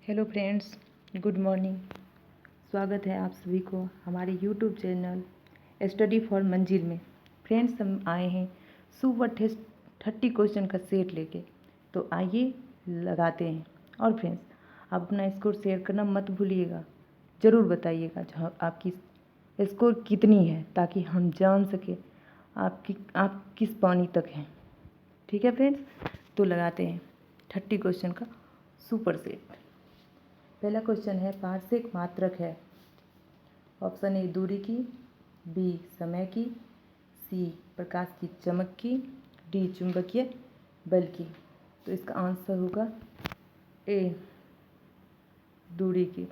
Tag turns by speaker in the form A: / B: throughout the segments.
A: Hello friends, good morning. स्वागत है आप सभी को हमारे यूट्यूब चैनल स्टडी फॉर मंजिल में। फ्रेंड्स, हम आए हैं सुपर टेस्ट 30 क्वेश्चन का सेट लेके। तो आइए लगाते हैं। और फ्रेंड्स, आप अपना स्कोर शेयर करना मत भूलिएगा। ज़रूर बताइएगा जहाँ आपकी स्कोर कितनी है, ताकि हम जान सकें आप किस पानी तक हैं। ठीक है फ्रेंड्स, तो लगाते हैं 30 क्वेश्चन का सुपर सेट। पहला क्वेश्चन है, पार्श्विक मात्रक है। ऑप्शन ए दूरी की, बी समय की, सी प्रकाश की चमक की, डी चुंबकीय बल की। तो इसका आंसर होगा ए दूरी की।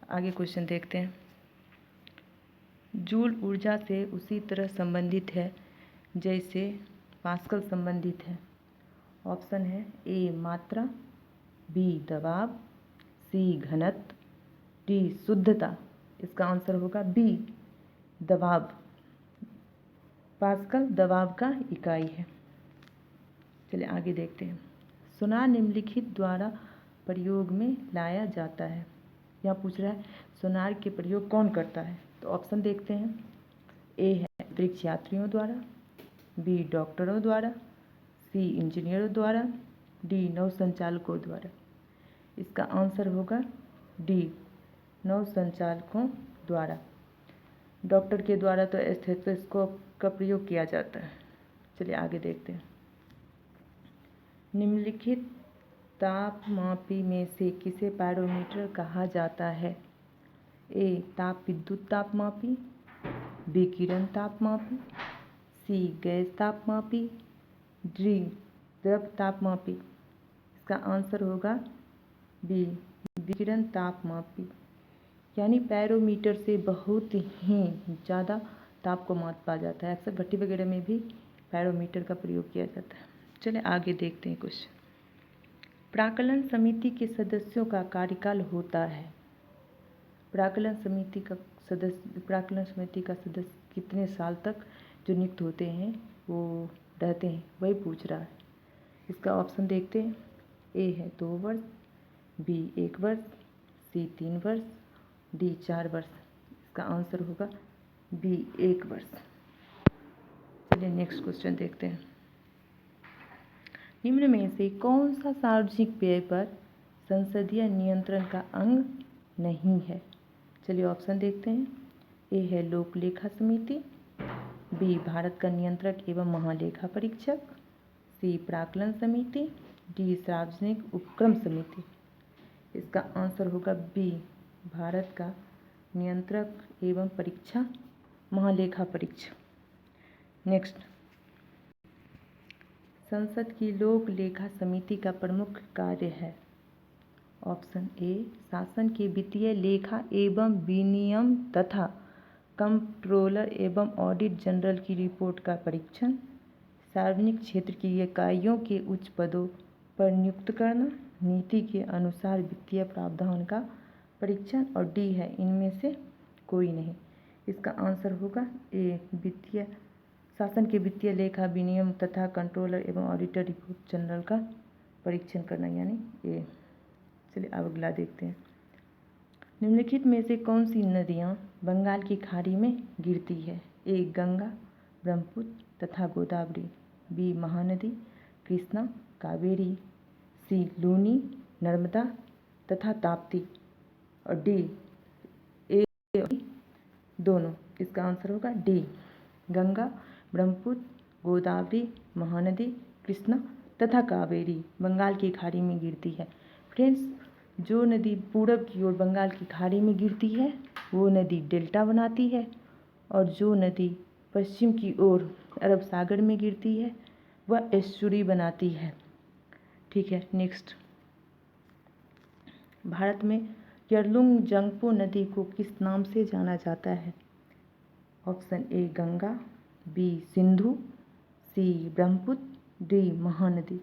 A: आगे क्वेश्चन देखते हैं। जूल ऊर्जा से उसी तरह संबंधित है जैसे पास्कल संबंधित है। ऑप्शन है ए मात्रा, बी दबाव, सी घनत्व, डी शुद्धता। इसका आंसर होगा बी दबाव। पास्कल दबाव का इकाई है। चलिए आगे देखते हैं। सोनार निम्नलिखित द्वारा प्रयोग में लाया जाता है। यहाँ पूछ रहा है सोनार के प्रयोग कौन करता है। तो ऑप्शन देखते हैं। ए है अंतरिक्ष यात्रियों द्वारा, बी डॉक्टरों द्वारा, सी इंजीनियरों द्वारा, डी नौ संचालकों द्वारा। इसका आंसर होगा डी नौ संचालकों द्वारा। डॉक्टर के द्वारा तो स्टेथोस्कोप का प्रयोग किया जाता है। चलिए आगे देखते हैं। निम्नलिखित तापमापी में से किसे पायरोमीटर कहा जाता है। ए ताप विद्युत तापमापी, बी किरण तापमापी, सी गैस तापमापी, डी द्रव तापमापी। इसका आंसर होगा बी विकिरण तापमापी। यानी पैरोमीटर से बहुत ही ज़्यादा ताप को माप पाया जाता है। अक्सर भट्टी वगैरह में भी पैरोमीटर का प्रयोग किया जाता है। चलिए आगे देखते हैं कुछ। प्राक्कलन समिति के सदस्यों का कार्यकाल होता है। प्राक्कलन समिति का सदस्य कितने साल तक जो नियुक्त होते हैं वो रहते हैं, वही पूछ रहा है। इसका ऑप्शन देखते हैं। ए है 2 वर्ष, बी 1 वर्ष, सी 3 वर्ष, डी 4 वर्ष। इसका आंसर होगा बी 1 वर्ष। चलिए नेक्स्ट क्वेश्चन देखते हैं। निम्न में से कौन सा सार्वजनिक व्यय पर संसदीय नियंत्रण का अंग नहीं है। चलिए ऑप्शन देखते हैं। ए है लोक लेखा समिति, बी भारत का नियंत्रक एवं महालेखा परीक्षक, सी प्राक्कलन समिति, डी सार्वजनिक उपक्रम समिति। इसका आंसर होगा बी भारत का नियंत्रक एवं परीक्षा महालेखा परीक्षक। नेक्स्ट, संसद की लोक लेखा समिति का प्रमुख कार्य है। ऑप्शन ए शासन के वित्तीय लेखा एवं विनियम तथा कंट्रोलर एवं ऑडिट जनरल की रिपोर्ट का परीक्षण, सार्वजनिक क्षेत्र की इकाइयों के उच्च पदों पर नियुक्त करना, नीति के अनुसार वित्तीय प्रावधान का परीक्षण, और डी है इनमें से कोई नहीं। इसका आंसर होगा ए वित्तीय शासन के वित्तीय लेखा विनियम तथा कंट्रोलर एवं ऑडिटर रिपोर्ट जनरल का परीक्षण करना, यानी ए। चलिए अब अगला देखते हैं। निम्नलिखित में से कौन सी नदियाँ बंगाल की खाड़ी में गिरती है। ए गंगा, ब्रह्मपुत्र तथा गोदावरी, बी महानदी, कृष्णा, कावेरी, सी लूनी, नर्मदा तथा ताप्ती, और डी ए दोनों। इसका आंसर होगा डी गंगा, ब्रह्मपुत्र, गोदावरी, महानदी, कृष्णा तथा कावेरी बंगाल की खाड़ी में गिरती है। फ्रेंड्स, जो नदी पूरब की ओर बंगाल की खाड़ी में गिरती है वो नदी डेल्टा बनाती है, और जो नदी पश्चिम की ओर अरब सागर में गिरती है वह एस्चुरी बनाती है। ठीक है, नेक्स्ट। भारत में यरलुंग जंगपो नदी को किस नाम से जाना जाता है। Option a Ganga, b Sindhu, c Brahmaputra, d Mahanadi.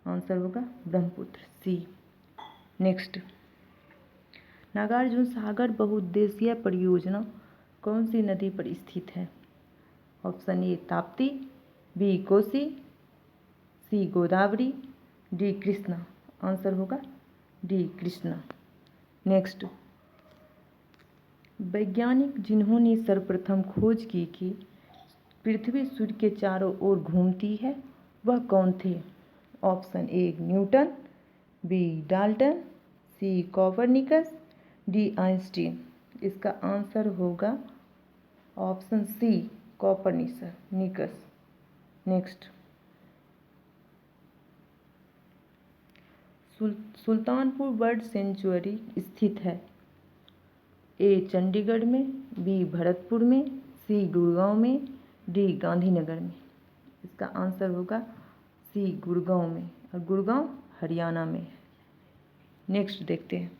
A: Answer होगा ब्रह्मपुत्र, सी। नेक्स्ट, नागार्जुन सागर बहुउद्देशीय परियोजना कौन सी नदी पर स्थित है। Option a Tapti, b Kosi, c Godavari, d Krishna. Answer होगा डी कृष्णा। नेक्स्ट, वैज्ञानिक जिन्होंने सर्वप्रथम खोज की कि पृथ्वी सूर्य के चारों ओर घूमती है वह कौन थे? Option a Newton, b Dalton, c Copernicus, d Einstein. इसका आंसर होगा option c Copernicus. Next, Sultanpur bird sanctuary स्थित है? ए चंडीगढ़ में, बी भरतपुर में, सी गुड़गांव में, डी गांधीनगर में। इसका आंसर होगा सी गुड़गांव में, और गुड़गांव हरियाणा में है। नेक्स्ट देखते हैं,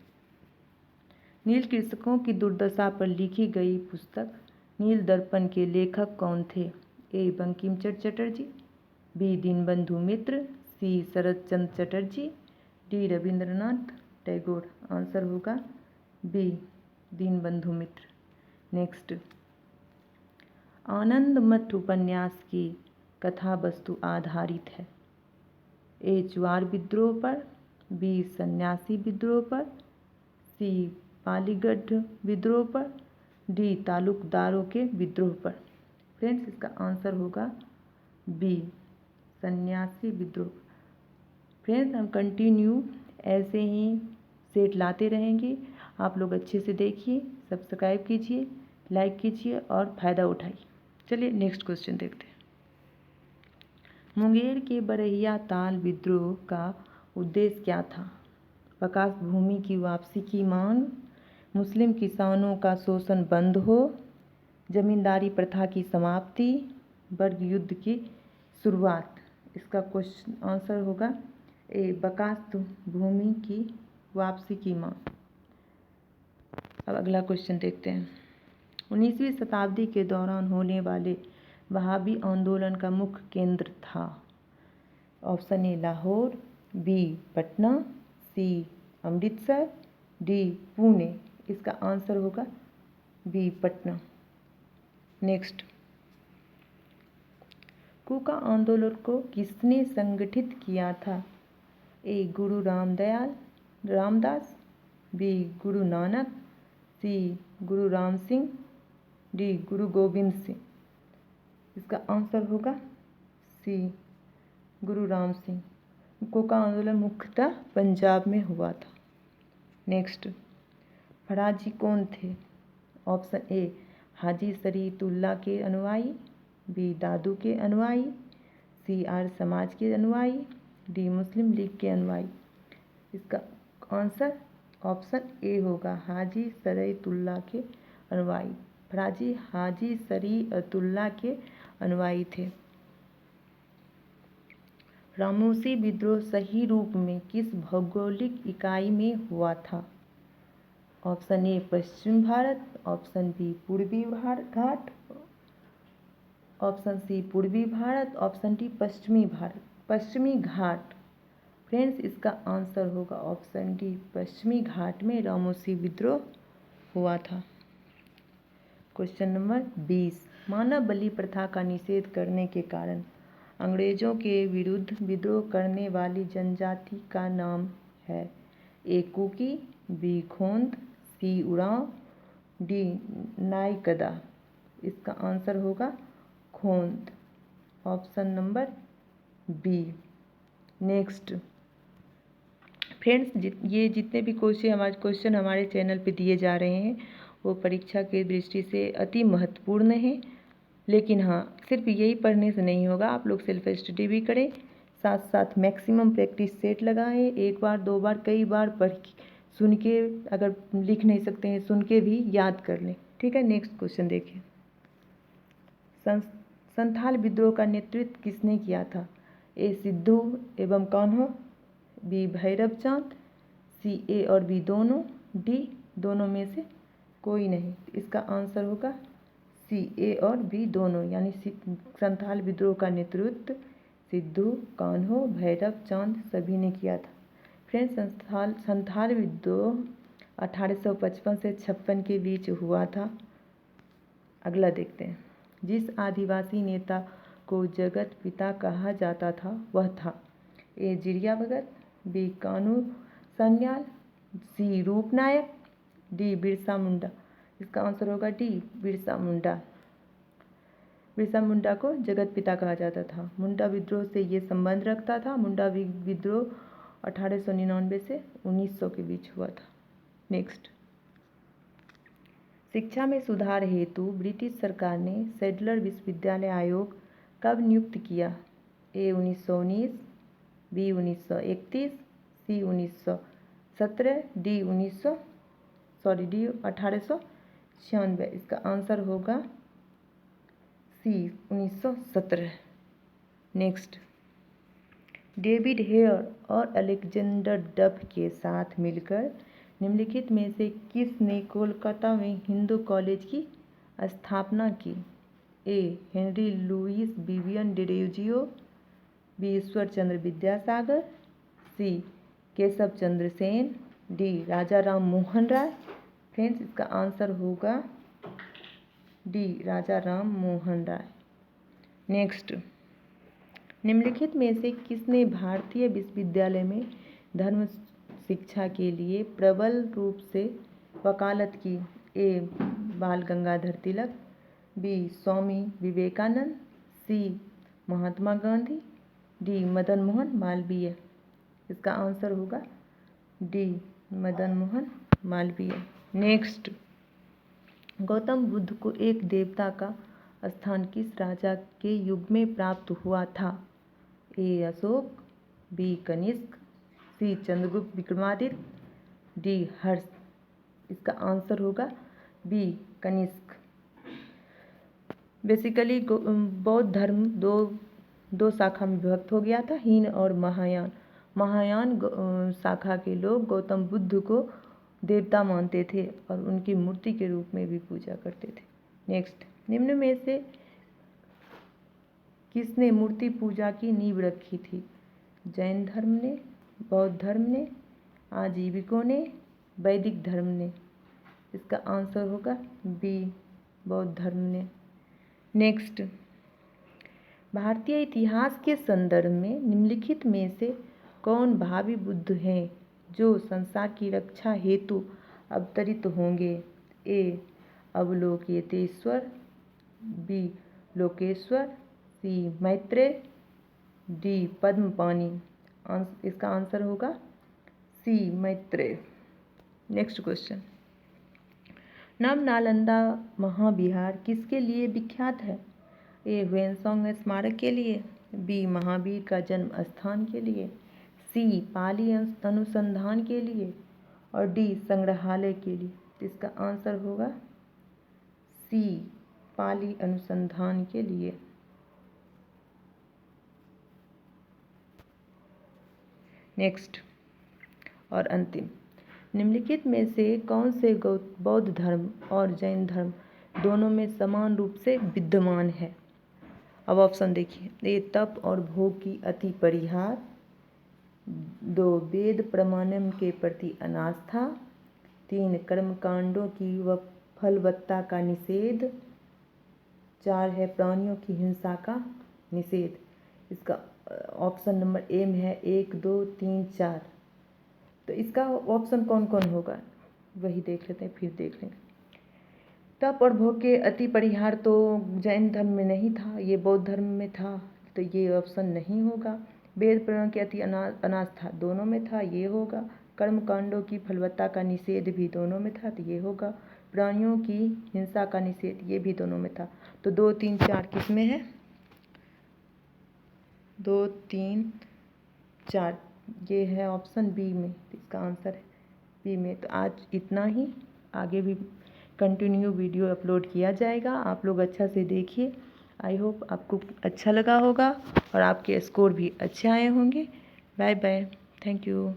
A: नील कृषकों की दुर्दशा पर लिखी गई पुस्तक नील दर्पण के लेखक कौन थे? ए बंकिम चंद्र चटर्जी, बी दीनबंधु मित्र, सी शरद चंद्र चटर्जी, डी रविंद्रनाथ टैगोर। आंसर होगा बी दीनबंधु मित्र। नेक्स्ट, आनंद मठ उपन्यास की कथा वस्तु आधारित है? ए ज्वार विद्रोह पर, बी सन्यासी विद्रोह पर, सी पालीगढ़ विद्रोह पर, डी तालुकदारों के विद्रोह पर। फ्रेंड्स, इसका आंसर होगा बी सन्यासी विद्रोह। फ्रेंड्स, हम कंटिन्यू ऐसे ही सेट लाते रहेंगे। आप लोग अच्छे से देखिए, सब्सक्राइब कीजिए, लाइक कीजिए और फ़ायदा उठाइए। चलिए नेक्स्ट क्वेश्चन देखते हैं। मुंगेर के बरहिया ताल विद्रोह का उद्देश्य क्या था? प्रकाश भूमि की वापसी की मांग, मुस्लिम किसानों का शोषण बंद हो, जमींदारी प्रथा की समाप्ति, वर्ग युद्ध की शुरुआत। इसका क्वेश्चन आंसर होगा ए प्रकाश भूमि की वापसी की मांग। अब अगला क्वेश्चन देखते हैं। 19वीं शताब्दी के दौरान होने वाले वहाबी आंदोलन का मुख्य केंद्र था? Option a Lahore, b Patna, c Amritsar, d Pune. इसका आंसर होगा बी पटना। नेक्स्ट, कूका आंदोलन को किसने संगठित किया था? ए गुरु रामदास, बी गुरु नानक, सी गुरु राम सिंह, डी गुरु गोविंद सिंह। इसका आंसर होगा सी गुरु राम सिंह। कोका आंदोलन मुख्यतः पंजाब में हुआ था। नेक्स्ट, फराजी कौन थे? ऑप्शन ए हाजी शरीयतुल्लाह के अनुयायी, बी दादू के अनुयायी, सी आर्य समाज के अनुयायी, डी मुस्लिम लीग के अनुयायी। इसका आंसर ऑप्शन ए होगा हाजी शरीयतुल्लाह के अनुयायी। फराजी हाजी शरीयतुल्लाह के अनुयायी थे। रामोसी विद्रोह सही रूप में किस भौगोलिक इकाई में हुआ था? ऑप्शन ए पश्चिम भारत, ऑप्शन बी पूर्वी घाट, ऑप्शन सी पूर्वी भारत, ऑप्शन डी पश्चिमी भारत। पश्चिमी घाट। फ्रेंड्स, इसका आंसर होगा ऑप्शन डी पश्चिमी घाट में रामोसी विद्रोह हुआ था। क्वेश्चन नंबर 20, मानव बलि प्रथा का निषेध करने के कारण अंग्रेजों के विरुद्ध विद्रोह करने वाली जनजाति का नाम है? A Kuki, B Khond, C Oraon, D Naikda. इसका आंसर होगा खोंद। Option number B. Next, friends, ये जितने भी क्वेश्चन हमारे चैनल पे दिए जा रहे हैं वो परीक्षा की दृष्टि से अति महत्वपूर्ण है। लेकिन हाँ, सिर्फ यही पढ़ने से नहीं होगा, आप लोग सेल्फ स्टडी भी करें, साथ साथ मैक्सिमम प्रैक्टिस सेट लगाएं। एक बार, दो बार, कई बार पढ़ सुन के, अगर लिख नहीं सकते हैं सुन के भी याद कर लें। ठीक है, नेक्स्ट क्वेश्चन देखिए। संथाल विद्रोह का नेतृत्व किसने किया था? ए सिद्धू एवं कान्हो, बी भैरव चांद, सी ए और बी दोनों, डी दोनों में से कोई नहीं। इसका आंसर होगा सी ए और बी दोनों, यानी संथाल विद्रोह का नेतृत्व सिद्धू, कान्हो, भैरव चांद सभी ने किया था। फ्रेंड्स, संथाल विद्रोह 1855 से 56 के बीच हुआ था। अगला देखते हैं। जिस आदिवासी नेता को जगत पिता कहा जाता था वह था? ए जिरिया भगत, बी कानू सान्याल, सी रूपनायक, डी बिरसा मुंडा। इसका आंसर होगा डी बिरसा मुंडा। बिरसा मुंडा को जगत पिता कहा जाता था। मुंडा विद्रोह से ये संबंध रखता था। मुंडा विद्रोह 1899 से 1900 के बीच हुआ था। नेक्स्ट, शिक्षा में सुधार हेतु ब्रिटिश सरकार ने सैडलर विश्वविद्यालय आयोग कब नियुक्त किया? ए 1919, बी 1931, सी 1917, डी 1896। इसका आंसर होगा सी 1917। नेक्स्ट, डेविड हेयर और अलेक्जेंडर डफ के साथ मिलकर निम्नलिखित में से किसने कोलकाता में हिंदू कॉलेज की स्थापना की? A Henry Louis Vivian Derozio, B Ishwar Chandra Vidyasagar, C Keshab Chandra Sen, D Raja Ram Mohan Roy. Friends, इसका आंसर होगा डी राजा राम मोहन राय। नेक्स्ट, निम्नलिखित में से किसने भारतीय विश्वविद्यालय में धर्म शिक्षा के लिए प्रबल रूप से वकालत की? ए बाल गंगाधर तिलक, बी स्वामी विवेकानंद, सी महात्मा गांधी, डी मदन मोहन मालवीय। इसका आंसर होगा डी मदन मोहन मालवीय। नेक्स्ट, गौतम बुद्ध को एक देवता का स्थान किस राजा के युग में प्राप्त हुआ था? ए अशोक, बी कनिष्क, सी चंद्रगुप्त विक्रमादित्य, डी हर्ष। इसका आंसर होगा बी कनिष्क। बेसिकली बौद्ध धर्म दो शाखा में विभक्त हो गया था, हीन और महायान। महायान शाखा के लोग गौतम बुद्ध को देवता मानते थे और उनकी मूर्ति के रूप में भी पूजा करते थे। नेक्स्ट, निम्न में से किसने मूर्ति पूजा की नींव रखी थी? जैन धर्म ने, बौद्ध धर्म ने, आजीविकों ने, वैदिक धर्म ने। इसका आंसर होगा बी बौद्ध धर्म ने। नेक्स्ट, भारतीय इतिहास के संदर्भ में निम्नलिखित में से कौन भावी बुद्ध हैं जो संसार की रक्षा हेतु अवतरित होंगे? ए अवलोकितेश्वर, बी लोकेश्वर, सी मैत्रेय, डी पद्मपाणि। इसका आंसर होगा सी मैत्रेय। नेक्स्ट क्वेश्चन, नव नालंदा महाविहार किसके लिए विख्यात है? ए ह्वेनसांग स्मारक के लिए, बी महावीर का जन्म स्थान के लिए, सी पाली अनुसंधान के लिए और डी संग्रहालय के लिए। इसका आंसर होगा सी पाली अनुसंधान के लिए। नेक्स्ट और अंतिम, निम्नलिखित में से कौन से बौद्ध धर्म और जैन धर्म दोनों में समान रूप से विद्यमान है? अब ऑप्शन देखिए। ए तप और भोग की अति परिहार, 2 वेद प्रमाणम के प्रति अनास्था, 3 कर्मकांडों की व फलवत्ता का निषेध, 4 है प्राणियों की हिंसा का निषेध। इसका ऑप्शन नंबर ए में है 1, 2, 3, 4। तो इसका ऑप्शन कौन कौन होगा वही देख लेते हैं, फिर देख लेंगे। तप और भोग के अति परिहार तो जैन धर्म में नहीं था, ये बौद्ध धर्म में था, तो ये ऑप्शन नहीं होगा। वेद प्रमाण के अति अनास्था दोनों में था, ये होगा। कर्मकांडों की फलवत्ता का निषेध भी दोनों में था, तो ये होगा। प्राणियों की हिंसा का निषेध ये भी दोनों में था। तो 2, 3, 4 किस में है? 2, 3, 4 ये है ऑप्शन बी में। इसका आंसर है बी में। तो आज इतना ही, आगे भी कंटिन्यू वीडियो अपलोड किया जाएगा, आप लोग अच्छा से देखिए। आई होप आपको अच्छा लगा होगा और आपके स्कोर भी अच्छे आए होंगे। Bye bye, thank you.